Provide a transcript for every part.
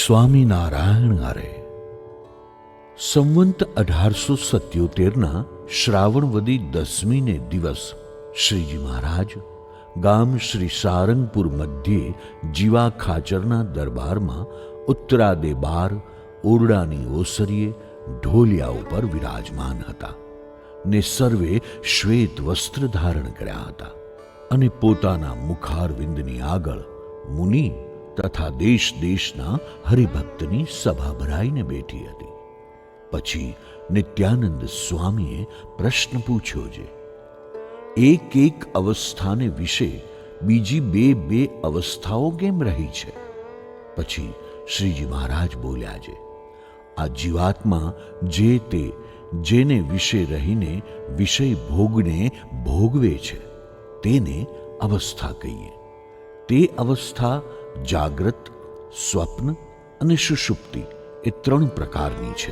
સ્વામિનારાયણ આરે સંવંત 1877ના શ્રાવણવદી 10મીને દિવસ શ્રીજી મહારાજ ગામ શ્રી સારંગપુર મધ્યે જીવા ખાચરના દરબારમાં ઉત્તરાદે 12 ઓરડાની ઓસરીએ ઢોલિયા ઉપર વિરાજમાન હતા ને સર્વે શ્વેત વસ્ત્ર ધારણ કર્યા હતા અને પોતાના મુખારવિંદની આગળ મુનિ તથા દેશ દેશના હરિભક્તની સભા ભરાઈને બેઠી હતી. પછી નિત્યાનંદ સ્વામીએ પ્રશ્ન પૂછ્યો છે, એક એક અવસ્થાને વિશે બીજી બે અવસ્થાઓ કેમ રહી છે? પછી શ્રીજી મહારાજ બોલ્યા છે, આ જીવાત્મા જે તે જેને વિશે રહીને વિષય ભોગને ભોગવે છે તેને અવસ્થા કહીએ. તે અવસ્થા જાગ્રત, સ્વપ્ન અને સુષુપ્તિ એ 3 પ્રકારની છે.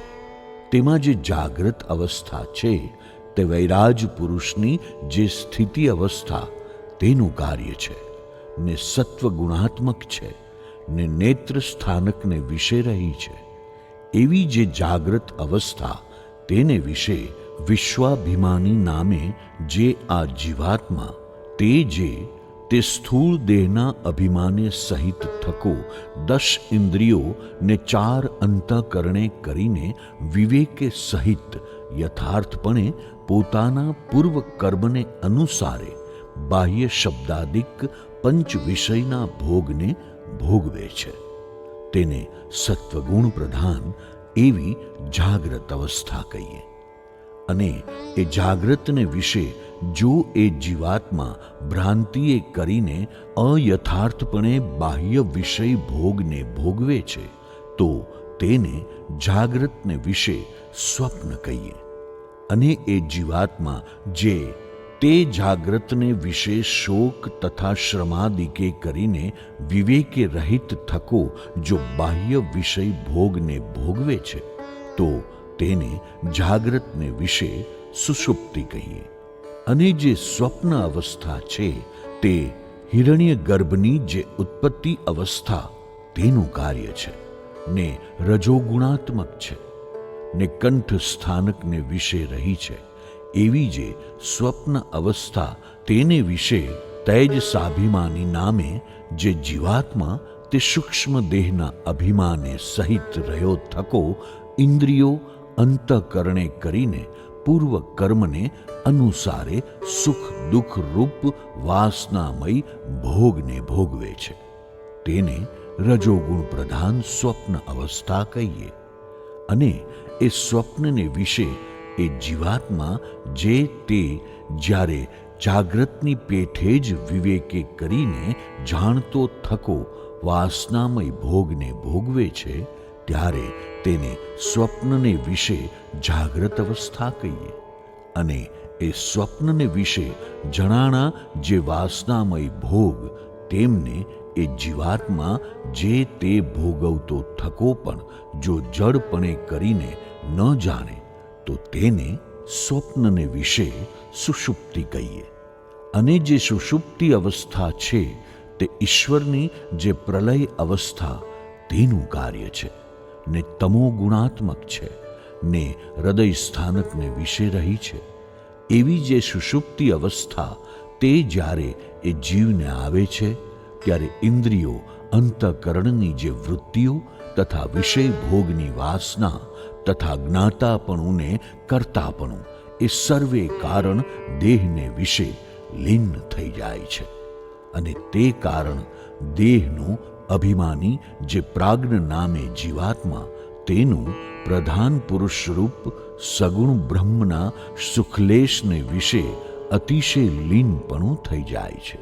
તેમાં જે જાગ્રત અવસ્થા છે તે વૈરાજ પુરુષની જે સ્થિતિ અવસ્થા તેનું કાર્ય છે ને સત્વ ગુણાત્મક છે ને નેત્ર સ્થાનકને વિશે રહી છે. એવી જે જાગ્રત અવસ્થા તેને વિશે વિશ્વાભિમાની નામે જે આ જીવાત્મા તે સ્થૂળ દેહના અભિમાને સહિત થકો 10 ઇન્દ્રિયો ને 4 અંતઃકરણે કરીને વિવેકે સહિત યથાર્થપણે પોતાના પૂર્વ કર્મને અનુસારે બાહ્ય શબ્દાદિક 5 વિષયના ભોગને ભોગવે છે તેને સત્વગુણ પ્રધાન એવી જાગ્રત અવસ્થા કહીએ. અને એ જાગ્રતને વિશે જો એ જીવાત્મા ભ્રાંતિએ કરીને અયથાર્થપણે બાહ્ય વિષય ભોગને ભોગવે છે તો તેને જાગ્રતને વિશે સ્વપ્ન કહીએ. અને એ જીવાત્મા જે તે જાગ્રતને વિશે શોક તથા શ્રમાદિકે કરીને વિવેકે રહિત થકો જો બાહ્ય વિષય ભોગને ભોગવે છે તો તેને જાગ્રતને વિશે સુષુપ્તિ કહીએ. અને જે સ્વપ્ન અવસ્થા છે તે હિરણ્ય ગર્ભની જે ઉત્પત્તિ અવસ્થા તેનું કાર્ય છે ને રજોગુણાત્મક છે ને કંઠ સ્થાનકને વિશે રહી છે. એવી જે સ્વપ્ન અવસ્થા તેને વિશે તેજ સાભિમાની નામે જે જીવાત્મા તે સૂક્ષ્મ દેહના અભિમાને સહિત રહ્યો થકો ઇન્દ્રિયો અંતઃકરણે કરીને પૂર્વ કર્મને અનુસારે સુખ દુઃખ રૂપ વાસનામય ભોગને ભોગવે છે તેને રજોગુણ પ્રધાન સ્વપ્ન અવસ્થા કહીએ. અને એ સ્વપ્નને વિશે એ જીવાત્મા જે તે જ્યારે જાગ્રતની પેઠે જ વિવેકે કરીને જાણતો થકો વાસનામય ભોગને ભોગવે છે ત્યારે તેને સ્વપ્નને વિશે જાગ્રત અવસ્થા કહીએ. અને એ સ્વપ્નને વિશે જણાણા જે વાસનામય ભોગ તેમને એ જીવાત્મા જે તે ભોગવતો થકો પણ જો જડપણે કરીને ન જાણે તો તેને સ્વપ્નને વિશે સુષુપ્તિ કહીએ. અને જે સુષુપ્તિ અવસ્થા છે તે ઈશ્વરની જે પ્રલય અવસ્થા તેનું કાર્ય છે ને તમો ગુણાત્મક છે ને હૃદય સ્થાનકને વિશે રહી છે. એવી જે સુષુપ્તિ અવસ્થા તે જ્યારે એ જીવને આવે છે ત્યારે ઇન્દ્રિયો અંતઃકરણની જે વૃત્તિઓ તથા વિષય ભોગની વાસના તથા જ્ઞાતાપણું ને કર્તાપણું એ સર્વે કારણ દેહને વિશે લીન થઈ જાય છે. અને તે કારણ દેહનું અભિમાની જે પ્રાજ્ઞ નામે જીવાત્મા તેનું પ્રધાન પુરુષરૂપ સગુણ બ્રહ્મના સુખલેશને વિશે અતિશય લીનપણું થઈ જાય છે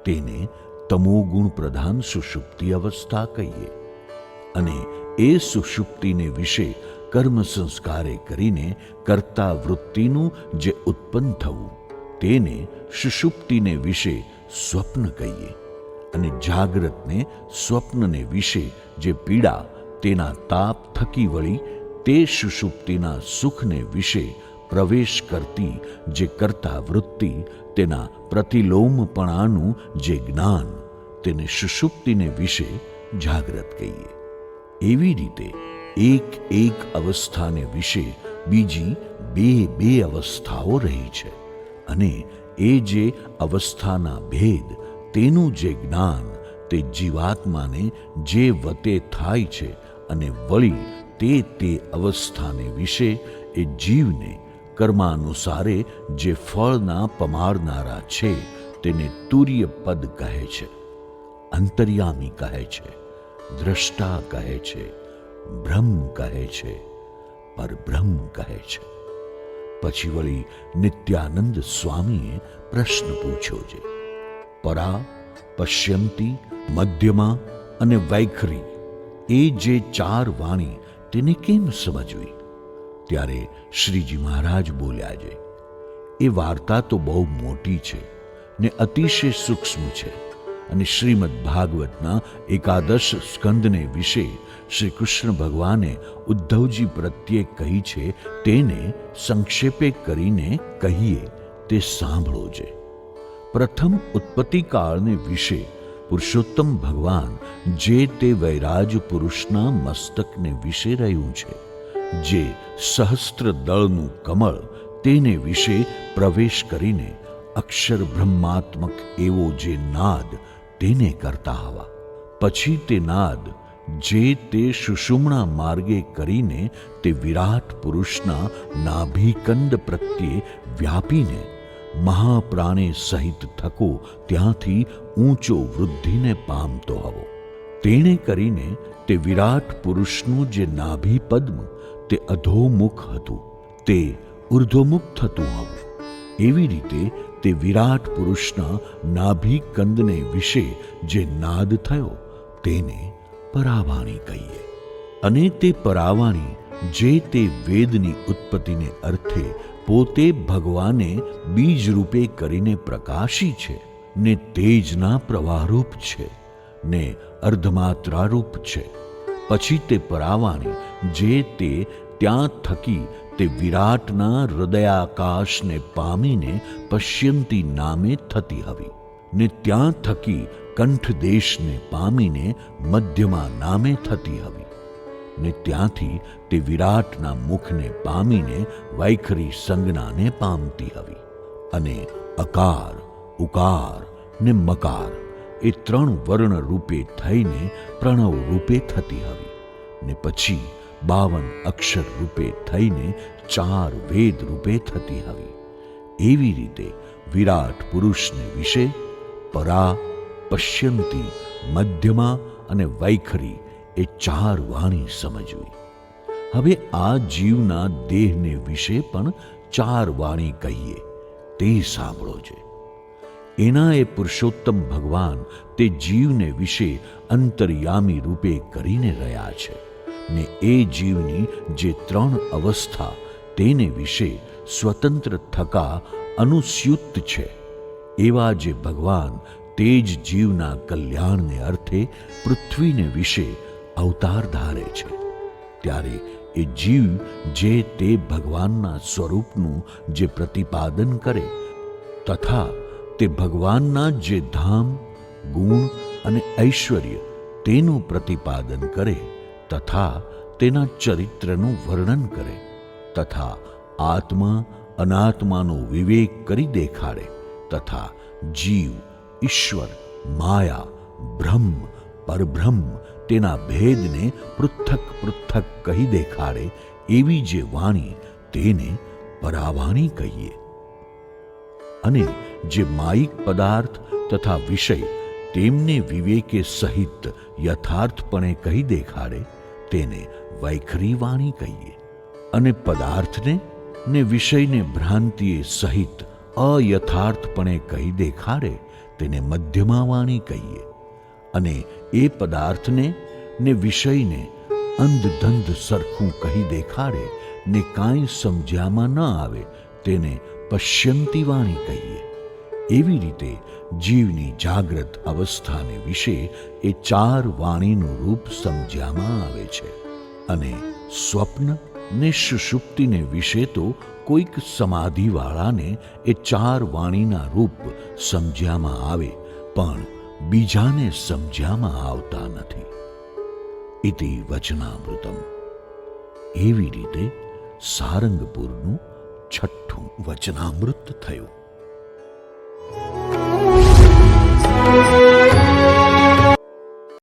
તેને તમોગુણ પ્રધાન સુષુપ્તિ અવસ્થા કહીએ. અને એ સુષુપ્તિને વિશે કર્મ સંસ્કારે કરીને કર્તા વૃત્તિનું જે ઉત્પન્ન થવું તેને સુષુપ્તિને વિશે સ્વપ્ન કહીએ. અને જાગ્રતને સ્વપ્નને વિશે જે પીડા તેના તાપ થકી વળી તે સુષુપ્તિના સુખને વિશે પ્રવેશ કરતી જે કર્તા વૃત્તિ તેના પ્રતિલોમપણાનું જે જ્ઞાન તેને સુષુપ્તિને વિશે જાગ્રત કહીએ. એવી રીતે એક એક અવસ્થાને વિશે બીજી બે બે અવસ્થાઓ રહી છે, અને એ જે અવસ્થાના ભેદ તેનું જે જ્ઞાન તે જીવાત્માને જે વતે થાય છે, અને વળી તે અવસ્થાને વિશે એ જીવને કર્માનુસારે જે ફળના પમાડનારા છે તેને તુર્ય પદ કહે છે, અંતર્યામી કહે છે, દ્રષ્ટા કહે છે, બ્રહ્મ કહે છે, પરબ્રહ્મ કહે છે. પછી વળી નિત્યાનંદ સ્વામીએ પ્રશ્ન પૂછ્યો છે, પરા, પશ્યંતી, મધ્યમા અને વૈખરી એ જે ચાર વાણી તેને કેમ સમજવી? ત્યારે શ્રીજી મહારાજ બોલ્યા છે, એ વાર્તા તો બહુ મોટી છે ને અતિશય સૂક્ષ્મ છે, અને શ્રીમદ ભાગવતના 11 સ્કંદને વિશે શ્રી કૃષ્ણ ભગવાને ઉદ્ધવજી પ્રત્યે કહી છે તેને સંક્ષેપે કરીને કહીએ તે સાંભળો છે. પ્રથમ ઉત્પત્તિકાળને વિશે પુરુષોત્તમ ભગવાન જે તે વૈરાજ પુરુષના મસ્તકને વિશે રહ્યું છે, જે સહસ્ત્ર દળનું કમળ તેને વિશે પ્રવેશ કરીને અક્ષર બ્રહ્માત્મક એવો જે નાદ તેને કરતા હવા, પછી તે નાદ જે તે સુષુમ્ણા માર્ગે કરીને તે વિરાટ પુરુષના નાભિકંદ પ્રત્યે વ્યાપીને મહાપ્રાણે સહિત થકો ત્યાંથી ઊંચો વૃદ્ધિને પામતો હવો, તેણે કરીને તે વિરાટ પુરુષનું જે નાભિ પદ્મ તે અધોમુખ હતું તે ઉર્ધ્વમુખ થતું હવું, એવી રીતે તે વિરાટ પુરુષના નાભિકંદને વિશે જે નાદ થયો તેને પરાવાણી કહીએ. અને તે પરાવાણી જે તે વેદની ઉત્પત્તિને અર્થે પોતે ભગવાને બીજ રૂપે કરીને પ્રકાશી છે, ને તેજના પ્રવાહરૂપ છે, ને અર્ધમાત્રારૂપ છે. પછી તે પરાવાણી જે તે ત્યાં થકી તે વિરાટના હૃદયાકાશને પામીને પશ્યંતી નામે થતી હવી, ને ત્યાં થકી કંઠદેશને પામીને મધ્યમા નામે થતી હવી, ને ત્યાંથી તે વિરાટના મુખને પામીને વૈખરી સંજ્ઞાને પામતી હવી, અને અકાર, ઉકાર ને મકાર એ 3 વર્ણ રૂપે થઈને પ્રણવ રૂપે થતી હવી, ને પછી 52 અક્ષર રૂપે થઈને 4 વેદ રૂપે થતી હવી. એવી રીતે વિરાટ પુરુષને વિશે પરા, પશ્યંતી, મધ્યમા અને વૈખરી એ 4 વાણી સમજવી. હવે આ જીવના દેહને વિશે પણ 4 વાણી કહીએ તે સાંભળો છે. એના એ પુરુષોત્તમ ભગવાન તે જીવને વિશે અંતર્યામી રૂપે કરીને રહ્યા છે, ને એ જીવની જે 3 અવસ્થા તેને વિશે સ્વતંત્ર થકા અનુસ્યુત છે, એવા જે ભગવાન તે જ જીવના કલ્યાણને અર્થે પૃથ્વીને વિશે અવતાર ધારે છે. ત્યારે એ જીવ જે તે ભગવાનના સ્વરૂપનું જે પ્રતિપાદન કરે, તથા તે ભગવાનના જે ધામ, ગુણ અને ઐશ્વર્ય તેનું પ્રતિપાદન કરે, તથા તેના ચરિત્રનું વર્ણન કરે, તથા આત્મા અનાત્માનો વિવેક કરી દેખાડે, તથા જીવ, ઈશ્વર, માયા, બ્રહ્મ, પરબ્રહ્મ તેના ભેદને પૃથક પૃથક કહી દેખાડે, એવી જે વાણી તેને પરાવાણી કહીએ. અને જે માયિક પદાર્થ તથા વિષય તેમને વિવેકે સહિત યથાર્થપણે કહી દેખાડે તેને વૈખરી વાણી કહીએ. અને પદાર્થને ને વિષયને ભ્રાંતિએ સહિત અયથાર્થપણે કહી દેખાડે તેને મધ્યમા વાણી કહીએ. અને એ પદાર્થને ને વિષયને અંધધંધ સરખું કહી દેખાડે ને કાંઈ સમજ્યામાં ન આવે તેને પશ્યંતી વાણી કહીએ. એવી રીતે જીવની જાગ્રત અવસ્થાને વિશે એ 4 વાણીનું રૂપ સમજ્યામાં આવે છે. અને સ્વપ્ન ને સુષુપ્તિને વિશે તો કોઈક સમાધિવાળાને એ 4 વાણીના રૂપ સમજ્યામાં આવે, પણ બીજાને સમજ્યામાં આવતા નથી. ઇતિ વચનામૃતમ. એવી રીતે સારંગપુરનું 6ઠું વચનામૃત થયું.